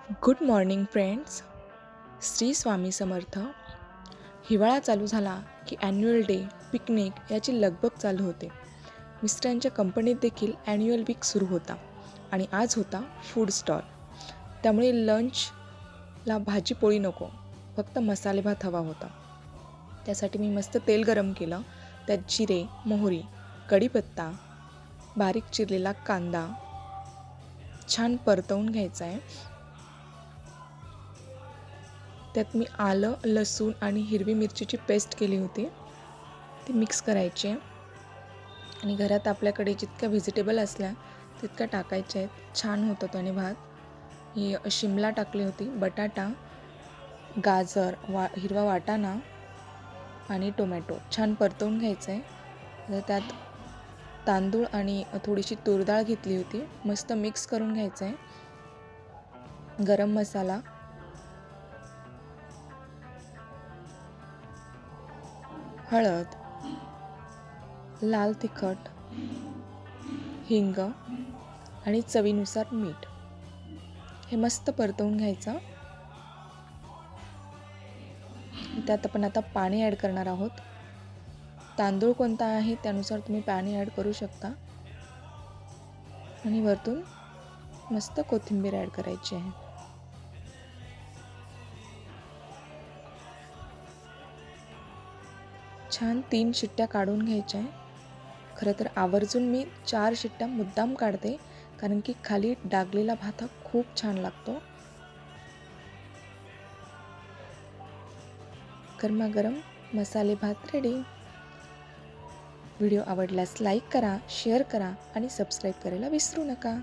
Good morning friends. Shri Swami Samarth. हिवाळा चालू झाला की ॲन्युअल डे, पिकनिक याची लगबग चालू होते. मिस्टरांच्या कंपनीत देखील ॲन्युअल वीक सुरू होता आणि आज होता फूड स्टॉल. त्यामुळे लंचला भाजी पोळी नको, फक्त मसाले भात हवा होता. त्यासाठी मी मस्त तेल गरम केलं. त्यात जिरे, मोहरी, कढीपत्ता, बारीक चिरलेला कांदा छान परतवून घ्यायचा आहे. त्यात मी आलं, लसूण आणि हिरवी मिरचीची पेस्ट केली होती, ती मिक्स करायची आहे. आणि घरात आपल्याकडे जितक्या व्हेजिटेबल असल्या तितक्या टाकायच्या आहेत. छान होतं त्याने भात. ही शिमला टाकली होती, बटाटा, गाजर, हिरवा वाटाणा आणि टोमॅटो छान परतवून घ्यायचं आहे. तर त्यात तांदूळ आणि थोडीशी तूर डाळ घेतली होती, मस्त मिक्स करून घ्यायचं आहे. गरम मसाला, हळद, लाल तिखट, हिंग आणि चवीनुसार मीठ हे मस्त परतवून घ्यायचं. त्यात आपण आता पाणी ॲड करणार आहोत. तांदूळ कोणता आहे त्यानुसार तुम्ही पाणी ॲड करू शकता. आणि वरतून मस्त कोथिंबीर ॲड करायची आहे. छान 3 शिट्ट्या काढून घ्यायच्या आहे. खरं तर आवर्जून मी 4 शिट्ट्या मुद्दाम काढते, कारण की खाली डागलेला भात हा खूप छान लागतो. गरमागरम मसाले भात रेडी. व्हिडिओ आवडल्यास लाईक करा, शेअर करा आणि सबस्क्राईब करायला विसरू नका.